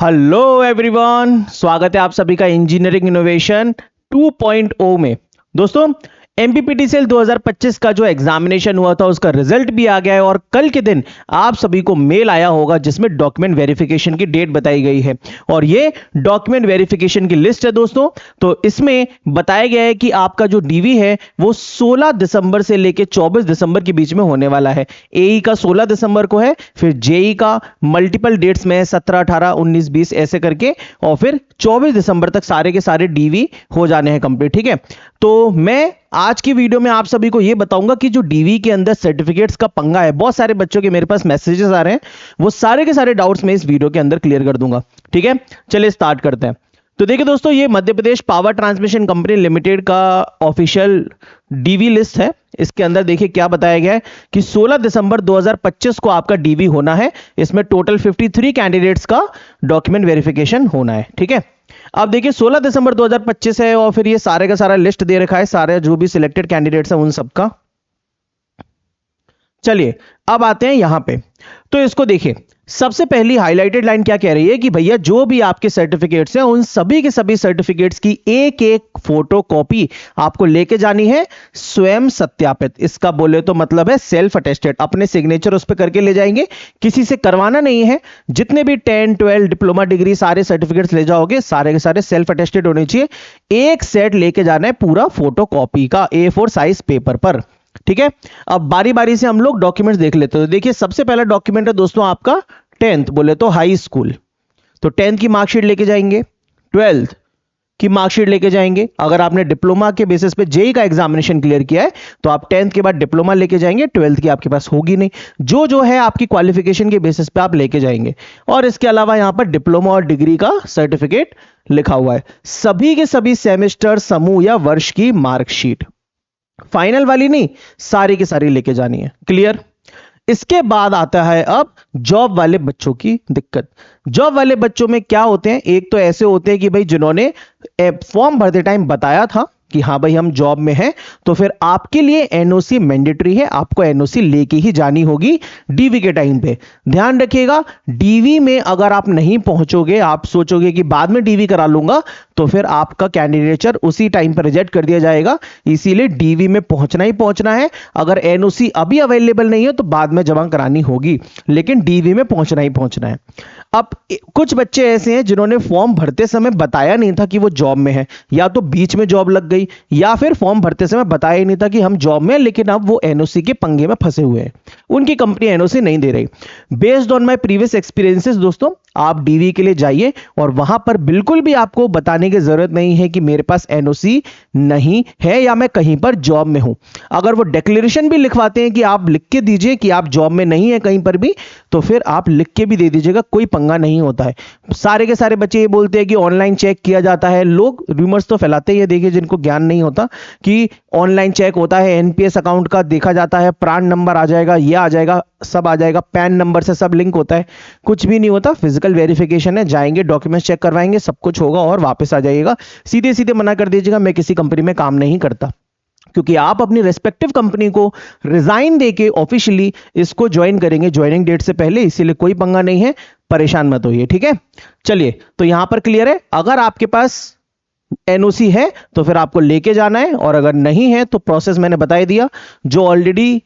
Hello everyone, स्वागत है आप सभी का इंजीनियरिंग इनोवेशन 2.0 में। दोस्तों, एमपीपीटीसीएल 2025 का जो एग्जामिनेशन हुआ था उसका रिजल्ट भी आ गया है और कल के दिन आप सभी को मेल आया होगा जिसमें डॉक्यूमेंट वेरिफिकेशन की डेट बताई गई है और ये डॉक्यूमेंट वेरिफिकेशन की लिस्ट है दोस्तों। तो इसमें बताया गया है कि आपका जो डीवी है वो 16 दिसंबर से लेकर 24 दिसंबर के बीच में होने वाला है। एई का 16 दिसंबर को है, फिर जेई का मल्टीपल डेट्स में है 17, 18, 19, 20 ऐसे करके, और फिर 24 दिसंबर तक सारे के सारे डीवी हो जाने हैं कंप्लीट। ठीक है, तो मैं आज की वीडियो में आप सभी को यह बताऊंगा कि जो डीवी के अंदर सर्टिफिकेट्स का पंगा है, बहुत सारे बच्चों के मेरे पास मैसेजेस आ रहे हैं, वो सारे के सारे डाउट्स मैं इस वीडियो के अंदर क्लियर कर दूंगा। ठीक है, चलिए स्टार्ट करते हैं। तो देखिए दोस्तों, ये Madhya Pradesh power transmission company limited का ऑफिशियल डीवी लिस्ट है। इसके अंदर देखिए क्या बताया गया है कि 16 दिसंबर 2025 को आपका डीवी होना है। इसमें टोटल 53 कैंडिडेट्स का डॉक्यूमेंट वेरिफिकेशन होना है। ठीक है, अब देखिए 16 दिसंबर 2025 है और फिर ये सारे का सारा लिस्ट दे रखा है, सारे जो भी सिलेक्टेड कैंडिडेट्स हैं उन सबका। चलिए अब आते हैं यहां पे, तो इसको देखिए। सबसे पहली हाईलाइटेड लाइन क्या कह रही है कि भैया जो भी आपके सर्टिफिकेट्स हैं उन सभी के सभी सर्टिफिकेट्स की एक एक फोटो कॉपी आपको लेके जानी है, स्वयं सत्यापित। इसका बोले तो मतलब है सेल्फ अटेस्टेड, अपने सिग्नेचर उस पर करके ले जाएंगे, किसी से करवाना नहीं है। जितने भी 10, 12 डिप्लोमा डिग्री सारे सर्टिफिकेट्स ले जाओगे, सारे के सारे सेल्फ अटेस्टेड होने चाहिए। एक सेट लेके जाना है पूरा फोटो कॉपी का A4 साइज पेपर पर। ठीक है, अब बारी बारी से हम लोग डॉक्यूमेंट्स देख लेते हैं। तो देखिए सबसे पहला डॉक्यूमेंट है दोस्तों आपका 10th, बोले तो हाई स्कूल। तो 10th की मार्कशीट लेके जाएंगे, 12th की मार्कशीट लेके जाएंगे। अगर आपने डिप्लोमा के बेसिस पे जेई का एग्जामिनेशन क्लियर किया है तो आप 10th के बाद डिप्लोमा लेके जाएंगे, 12th की आपके पास होगी नहीं। जो है आपकी क्वालिफिकेशन के बेसिस पे आप लेके जाएंगे। और इसके अलावा यहां पर डिप्लोमा और डिग्री का सर्टिफिकेट लिखा हुआ है। सभी के सभी सेमेस्टर, समूह या वर्ष की मार्कशीट, फाइनल वाली नहीं, सारी की सारी लेके जानी है। क्लियर? इसके बाद आता है अब जॉब वाले बच्चों की दिक्कत। जॉब वाले बच्चों में क्या होते हैं, एक तो ऐसे होते हैं कि भाई जिन्होंने फॉर्म भरते टाइम बताया था कि हाँ भाई हम जॉब में हैं, तो फिर आपके लिए एनओसी मैंडेटरी है, आपको एनओसी लेके ही जानी होगी डीवी के टाइम पे। ध्यान रखिएगा, डीवी में अगर आप नहीं पहुंचोगे, आप सोचोगे कि बाद में डीवी करा लूंगा, तो फिर आपका कैंडिडेचर उसी टाइम पर रिजेक्ट कर दिया जाएगा। इसीलिए डीवी में पहुंचना ही पहुंचना है। अगर एनओसी अभी अवेलेबल नहीं है तो बाद में जमा करानी होगी, लेकिन डीवी में पहुंचना ही पहुंचना है। अब कुछ बच्चे ऐसे हैं जिन्होंने फॉर्म भरते समय बताया नहीं था कि वो जॉब में है, या तो बीच में जॉब लग गई, या फिर फॉर्म भरते समय बताया ही नहीं था कि हम जॉब में हैं, लेकिन अब वो एनओसी के पंगे में फंसे हुए हैं, उनकी कंपनी एनओसी नहीं दे रही। Based on my previous experiences दोस्तों, आप डीवी के लिए जाइए और वहां पर बिल्कुल भी आपको बताने की जरूरत नहीं है कि मेरे पास एनओसी नहीं है या मैं कहीं पर जॉब में हूं। अगर वो डिक्लेरेशन भी लिखवाते हैं कि आप लिख के दीजिए कि आप जॉब में नहीं है कहीं पर भी, तो फिर आप लिख के भी दे दीजिएगा, कोई पंगा नहीं होता है। सारे के सारे बच्चे ये बोलते हैं कि ऑनलाइन चेक किया जाता है, लोग रूमर्स तो फैलाते ही, देखिए जिनको ज्ञान नहीं होता कि ऑनलाइन चेक होता है, एनपीएस अकाउंट का देखा जाता है, प्राण नंबर आ जाएगा, ये आ जाएगा, सब आ जाएगा, पैन नंबर से सब लिंक होता है। कुछ भी नहीं होता, फिजिकल वेरिफिकेशन है, जाएंगे डॉक्यूमेंट्स चेक करवाएंगे, सब कुछ होगा और वापस आ जाइएगा। सीधे सीधे मना कर दीजिएगा मैं किसी कंपनी में काम नहीं करता, क्योंकि आप अपनी रेस्पेक्टिव कंपनी को रिजाइन देके ऑफिशियली इसको ज्वाइन करेंगे ज्वाइनिंग डेट से पहले, इसीलिए कोई पंगा नहीं है, परेशान मत होइए। ठीक है, चलिए तो यहां पर क्लियर है, अगर आपके पास एनओसी है तो फिर आपको लेके जाना है, और अगर नहीं है तो प्रोसेस मैंने बता दिया, जो ऑलरेडी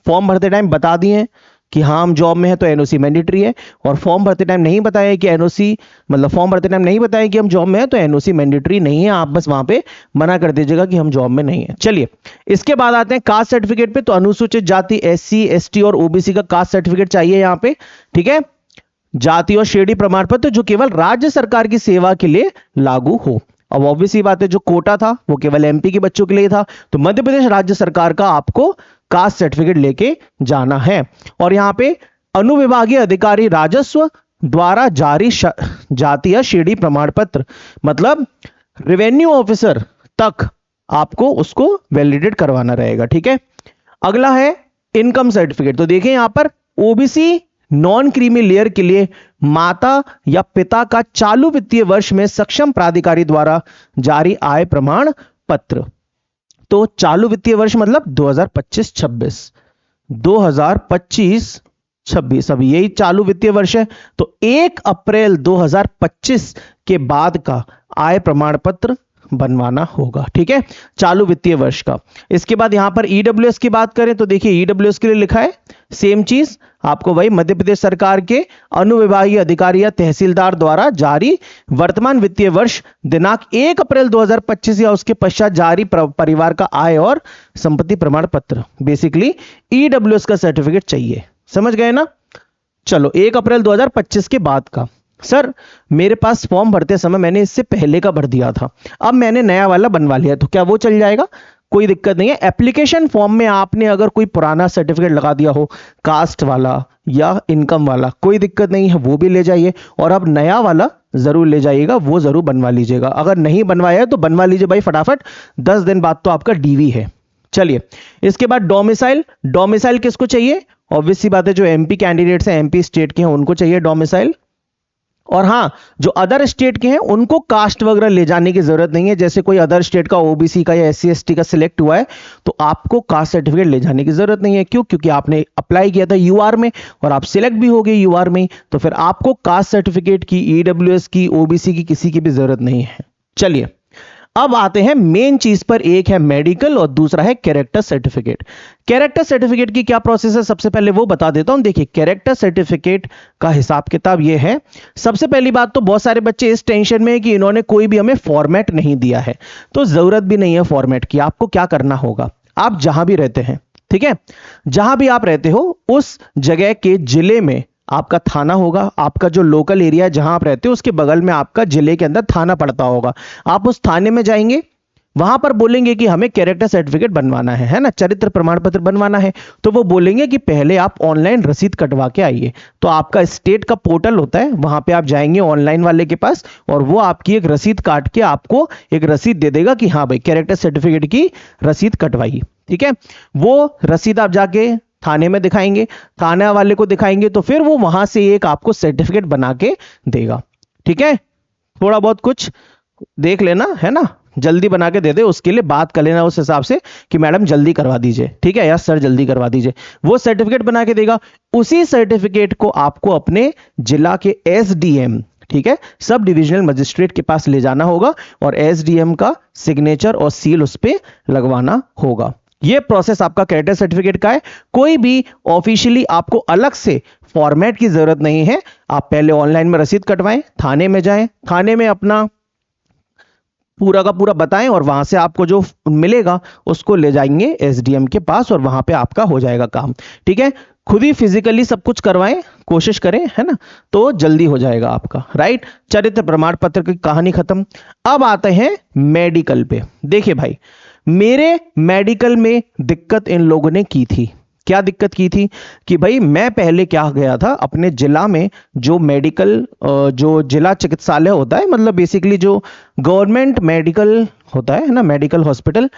फॉर्म भरते टाइम बता दिए कि हाँ हम जॉब में है तो एनओसी मैंडेटरी है, और फॉर्म भरते टाइम नहीं बताया कि एनओसी, मतलब फॉर्म भरते टाइम नहीं बताया कि हम जॉब में है तो एनओसी मैंडेटरी नहीं है, आप बस वहां पे मना कर दीजिएगा कि हम जॉब में नहीं है। चलिए इसके बाद आते हैं कास्ट सर्टिफिकेट पे। तो अनुसूचित जाति, एससी, एसटी और ओबीसी का कास्ट सर्टिफिकेट चाहिए यहां पे। ठीक है, जाति और श्रेणी प्रमाण पत्र जो केवल राज्य सरकार की सेवा के लिए लागू हो। अब ऑब्वियसली बात है, जो कोटा था वो केवल एमपी के बच्चों के लिए था, तो मध्य प्रदेश राज्य सरकार का आपको कास्ट सर्टिफिकेट लेके जाना है। और यहां पे अनुविभागीय अधिकारी राजस्व द्वारा जारी जाति या श्रेणी प्रमाण पत्र, मतलब रेवेन्यू ऑफिसर तक आपको उसको वैलिडेट करवाना रहेगा। ठीक है, अगला है इनकम सर्टिफिकेट। तो देखें यहां पर ओबीसी नॉन क्रीमी लेयर के लिए माता या पिता का चालू वित्तीय वर्ष में सक्षम प्राधिकारी द्वारा जारी आय प्रमाण पत्र। तो चालू वित्तीय वर्ष मतलब 2025-26, 2025 26, अभी यही चालू वित्तीय वर्ष है, तो 1 अप्रैल 2025 के बाद का आय प्रमाण पत्र बनवाना होगा। ठीक है, चालू वित्तीय वर्ष का। इसके बाद यहां पर ईडब्ल्यूएस की बात करें तो देखिए ईडब्ल्यूएस के लिए लिखा है सेम चीज, आपको वही मध्य प्रदेश सरकार के अनुविभागीय अधिकारी या तहसीलदार द्वारा जारी वर्तमान वित्तीय वर्ष दिनांक 1 अप्रैल 2025 या उसके पश्चात जारी परिवार का आय और संपत्ति प्रमाण पत्र, बेसिकली ईडब्ल्यूएस का सर्टिफिकेट चाहिए। समझ गए ना? चलो 1 अप्रैल 2025 के बाद का। सर मेरे पास फॉर्म भरते समय मैंने इससे पहले का भर दिया था, अब मैंने नया वाला बनवा लिया, तो क्या वो चल जाएगा? कोई दिक्कत नहीं है। एप्लीकेशन फॉर्म में आपने अगर कोई पुराना सर्टिफिकेट लगा दिया हो, कास्ट वाला या इनकम वाला, कोई दिक्कत नहीं है, वो भी ले जाइए। और अब नया वाला जरूर ले जाइएगा, वो जरूर बनवा लीजिएगा। अगर नहीं बनवाया है तो बनवा लीजिए भाई फटाफट, 10 दिन बाद तो आपका डीवी है। चलिए इसके बाद डोमिसाइल। डोमिसाइल किसको चाहिए? ऑब्वियस सी बात है, जो एमपी कैंडिडेट्स हैं, एमपी स्टेट के हैं, उनको चाहिए डोमिसाइल। और हां, जो अदर स्टेट के हैं उनको कास्ट वगैरह ले जाने की जरूरत नहीं है। जैसे कोई अदर स्टेट का ओबीसी का या एससी एसटी का सिलेक्ट हुआ है तो आपको कास्ट सर्टिफिकेट ले जाने की जरूरत नहीं है। क्यों? क्योंकि आपने अप्लाई किया था यूआर में और आप सिलेक्ट भी हो गए यूआर में, तो फिर आपको कास्ट सर्टिफिकेट की, ईडब्ल्यूएस की, ओबीसी की, किसी की भी जरूरत नहीं है। चलिए अब आते हैं मेन चीज पर, एक है मेडिकल और दूसरा है कैरेक्टर सर्टिफिकेट। कैरेक्टर सर्टिफिकेट की क्या प्रोसेस है सबसे पहले वो बता देता हूं। देखिए कैरेक्टर सर्टिफिकेट का हिसाब किताब ये है। सबसे पहली बात तो बहुत सारे बच्चे इस टेंशन में है कि इन्होंने कोई भी हमें फॉर्मेट नहीं दिया है, तो जरूरत भी नहीं है फॉर्मेट की। आपको क्या करना होगा, आप जहां भी रहते हैं, ठीक है, जहां भी आप रहते हो उस जगह के जिले में आपका थाना होगा। आपका जो लोकल एरिया जहां आप रहते हो उसके बगल में आपका जिले के अंदर थाना पड़ता होगा। आप उस थाने में जाएंगे, वहां पर बोलेंगे कि हमें कैरेक्टर सर्टिफिकेट बनवाना है ना, चरित्र प्रमाण पत्र बनवाना है। तो वो बोलेंगे कि पहले आप ऑनलाइन रसीद कटवा के आइए। तो आपका स्टेट का पोर्टल होता है, वहां पे आप जाएंगे ऑनलाइन वाले के पास और वो आपकी एक रसीद काट के आपको एक रसीद दे देगा कि हाँ भाई कैरेक्टर सर्टिफिकेट की रसीद कटवाई। ठीक है, वो रसीद आप जाके थाने में दिखाएंगे, थाने वाले को दिखाएंगे तो फिर वो वहां से एक आपको सर्टिफिकेट बना के देगा। ठीक है, थोड़ा बहुत कुछ देख लेना है ना, जल्दी बना के दे दे, उसके लिए बात कर लेना उस हिसाब से कि मैडम जल्दी करवा दीजिए, ठीक है, या सर जल्दी करवा दीजिए। वो सर्टिफिकेट बना के देगा। उसी सर्टिफिकेट को आपको अपने जिला के एसडीएम, ठीक है, सब डिविजनल मजिस्ट्रेट के पास ले जाना होगा और एसडीएम का सिग्नेचर और सील उस पर लगवाना होगा। ये प्रोसेस आपका कैरेक्टर सर्टिफिकेट का है। कोई भी ऑफिशियली आपको अलग से फॉर्मेट की जरूरत नहीं है। आप पहले ऑनलाइन में रसीद कटवाएं, थाने में जाएं, थाने में अपना पूरा का पूरा बताएं और वहां से आपको जो मिलेगा उसको ले जाएंगे एसडीएम के पास और वहां पे आपका हो जाएगा काम। ठीक है, खुद ही फिजिकली सब कुछ करवाएं, कोशिश करें, है ना, तो जल्दी हो जाएगा आपका। राइट, चरित्र प्रमाण पत्र की कहानी खत्म। अब आते हैं मेडिकल पे। देखिए भाई, मेरे मेडिकल में दिक्कत इन लोगों ने की थी। क्या दिक्कत की थी कि भाई मैं पहले क्या गया था, अपने जिला में जो मेडिकल, जो जिला चिकित्सालय होता है, मतलब बेसिकली जो गवर्नमेंट मेडिकल होता है ना, मेडिकल हॉस्पिटल,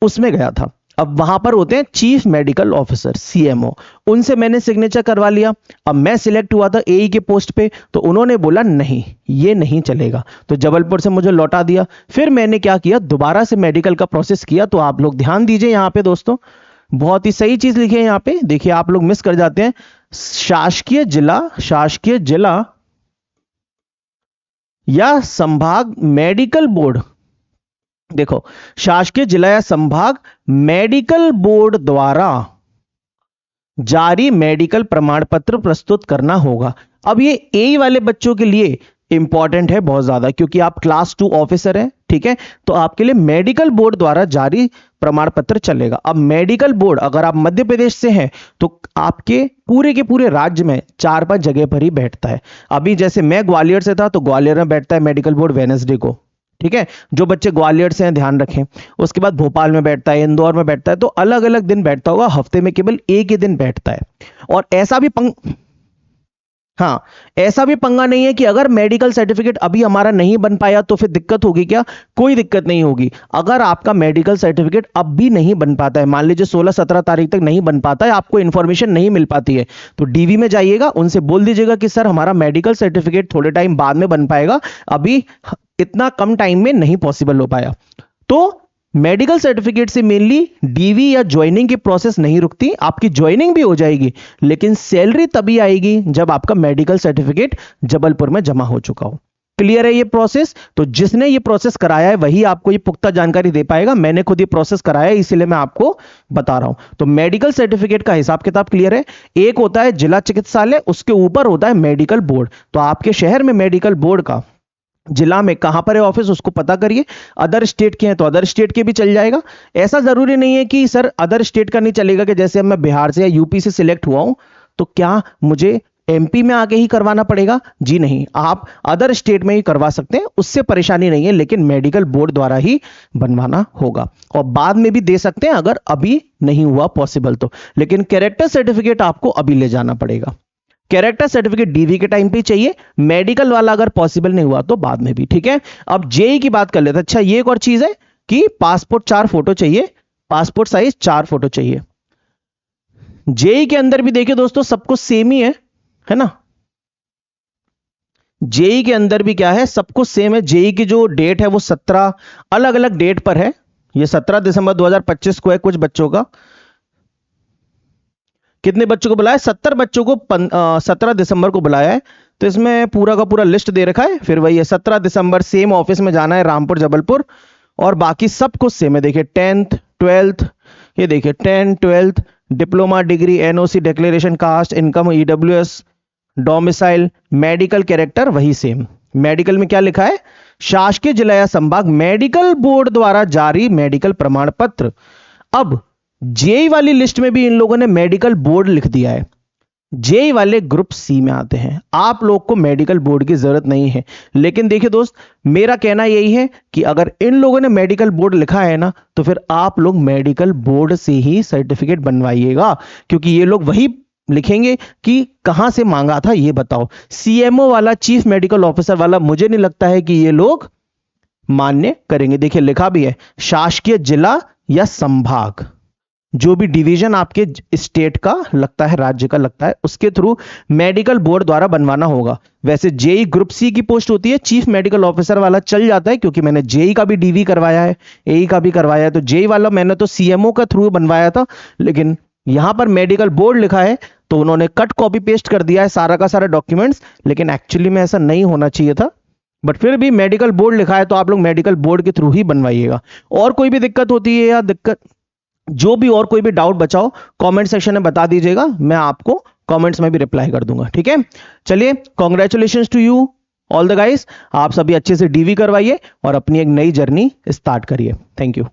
उसमें गया था। अब वहां पर होते हैं चीफ मेडिकल ऑफिसर, सीएमओ, उनसे मैंने सिग्नेचर करवा लिया। अब मैं सिलेक्ट हुआ था एई के पोस्ट पे, तो उन्होंने बोला नहीं ये नहीं चलेगा, तो जबलपुर से मुझे लौटा दिया। फिर मैंने क्या किया, दोबारा से मेडिकल का प्रोसेस किया। तो आप लोग ध्यान दीजिए यहाँ पे दोस्तों, बहुत ही सही चीज लिखी है यहाँ पे, देखिए आप लोग मिस कर जाते हैं। शासकीय जिला या संभाग मेडिकल बोर्ड, देखो शासकीय जिला या संभाग मेडिकल बोर्ड द्वारा जारी मेडिकल प्रमाण पत्र प्रस्तुत करना होगा। अब ये ए वाले बच्चों के लिए इंपॉर्टेंट है बहुत ज्यादा, क्योंकि आप क्लास 2 ऑफिसर हैं, ठीक है, तो आपके लिए मेडिकल बोर्ड द्वारा जारी प्रमाण पत्र चलेगा। अब मेडिकल बोर्ड अगर आप मध्य प्रदेश से हैं तो आपके पूरे के पूरे राज्य में 4-5 जगह पर ही बैठता है। अभी जैसे मैं ग्वालियर से था तो ग्वालियर में बैठता है मेडिकल बोर्ड वेडनेसडे को, ठीक है, जो बच्चे ग्वालियर से हैं ध्यान रखें। उसके बाद भोपाल में बैठता है, इंदौर में बैठता है, तो अलग अलग दिन बैठता होगा, हफ्ते में केवल एक ही दिन बैठता है। और ऐसा भी ऐसा भी पंगा नहीं है कि अगर मेडिकल सर्टिफिकेट अभी हमारा नहीं बन पाया तो फिर दिक्कत होगी क्या, कोई दिक्कत नहीं होगी। अगर आपका मेडिकल सर्टिफिकेट अब भी नहीं बन पाता है, मान लीजिए 16-17 तारीख तक नहीं बन पाता है, आपको इंफॉर्मेशन नहीं मिल पाती है, तो डीवी में जाइएगा, उनसे बोल दीजिएगा कि सर हमारा मेडिकल सर्टिफिकेट थोड़े टाइम बाद में बन पाएगा, अभी इतना कम टाइम में नहीं पॉसिबल हो पाया। तो मेडिकल सर्टिफिकेट से मेनली डीवी या ज्वाइनिंग की प्रोसेस नहीं रुकती, आपकी ज्वाइनिंग भी हो जाएगी, लेकिन सैलरी तभी आएगी जब आपका मेडिकल सर्टिफिकेट जबलपुर में जमा हो चुका हो। क्लियर है ये प्रोसेस? तो जिसने ये प्रोसेस कराया है वही आपको ये पुख्ता जानकारी दे पाएगा। मैंने खुद ये प्रोसेस कराया है, इसीलिए मैं आपको बता रहा हूं। तो मेडिकल सर्टिफिकेट का हिसाब किताब क्लियर है। एक होता है जिला चिकित्सालय, उसके ऊपर होता है मेडिकल बोर्ड। तो आपके शहर में मेडिकल बोर्ड का, जिला में कहां पर है ऑफिस, उसको पता करिए। अदर स्टेट के हैं तो अदर स्टेट के भी चल जाएगा। ऐसा जरूरी नहीं है कि सर अदर स्टेट का नहीं चलेगा, कि जैसे अब मैं बिहार से या यूपी से सिलेक्ट हुआ हूं तो क्या मुझे एमपी में आके ही करवाना पड़ेगा? जी नहीं, आप अदर स्टेट में ही करवा सकते हैं, उससे परेशानी नहीं है, लेकिन मेडिकल बोर्ड द्वारा ही बनवाना होगा। और बाद में भी दे सकते हैं अगर अभी नहीं हुआ पॉसिबल तो, लेकिन कैरेक्टर सर्टिफिकेट आपको अभी ले जाना पड़ेगा। कैरेक्टर सर्टिफिकेट डीवी के टाइम पे चाहिए, मेडिकल वाला अगर पॉसिबल नहीं हुआ तो बाद में भी। ठीक है, अब जेई की बात कर लेते हैं। अच्छा, ये एक और चीज है कि पासपोर्ट 4 फोटो चाहिए, पासपोर्ट साइज 4 फोटो चाहिए। जेई के अंदर भी देखिए दोस्तों, सब कुछ सेम ही है ना। जेई के अंदर भी क्या है, सब कुछ सेम है। जेई की जो डेट है वो 17 अलग अलग डेट पर है। ये 17 दिसंबर 2025 को है कुछ बच्चों का। कितने बच्चों को बुलाया? 70 बच्चों को 17 दिसंबर को बुलाया है। तो इसमें पूरा का पूरा लिस्ट दे रखा है। फिर वही है, 17 दिसंबर सेम ऑफिस में जाना है, रामपुर जबलपुर। और बाकी सब कुछ सेम है। देखिए 10th 12th, ये देखिए 10 12th, diploma, degree, NOC, declaration, caste, income, EWS, domicile, medical character वही सेम। मेडिकल में क्या लिखा है? शासकीय जिला या संभाग मेडिकल बोर्ड द्वारा जारी मेडिकल प्रमाण पत्र। अब जेई वाली लिस्ट में भी इन लोगों ने मेडिकल बोर्ड लिख दिया है। जेई वाले ग्रुप सी में आते हैं। आप लोग को मेडिकल बोर्ड की जरूरत नहीं है। लेकिन देखिए दोस्त, मेरा कहना यही है कि अगर इन लोगों ने मेडिकल बोर्ड लिखा है ना, तो फिर आप लोग मेडिकल बोर्ड से ही सर्टिफिकेट बनवाइएगा, क्योंकि ये लोग वही लिखेंगे कि कहां से मांगा था ये बताओ। सीएमओ वाला, चीफ मेडिकल ऑफिसर वाला, मुझे नहीं लगता है कि ये लोग मान्य करेंगे। देखिए लिखा भी है, शासकीय जिला या संभाग, जो भी डिवीजन आपके स्टेट का लगता है, राज्य का लगता है, उसके थ्रू मेडिकल बोर्ड द्वारा बनवाना होगा। वैसे जेई ग्रुप सी की पोस्ट होती है, चीफ मेडिकल ऑफिसर वाला चल जाता है, क्योंकि मैंने जेई का भी डीवी करवाया है, एई का भी करवाया है। तो जेई वाला मैंने तो सीएमओ का थ्रू बनवाया था, लेकिन यहां पर मेडिकल बोर्ड लिखा है तो उन्होंने कट कॉपी पेस्ट कर दिया है सारा का सारा डॉक्यूमेंट्स। लेकिन एक्चुअली में ऐसा नहीं होना चाहिए था, बट फिर भी मेडिकल बोर्ड लिखा है तो आप लोग मेडिकल बोर्ड के थ्रू ही बनवाइएगा। और कोई भी दिक्कत होती है या दिक्कत जो भी और कोई भी डाउट बचाओ, कमेंट सेक्शन में बता दीजिएगा, मैं आपको कमेंट्स में भी रिप्लाई कर दूंगा। ठीक है, चलिए, congratulations to you all the guys. आप सभी अच्छे से डीवी करवाइए और अपनी एक नई जर्नी स्टार्ट करिए। Thank you.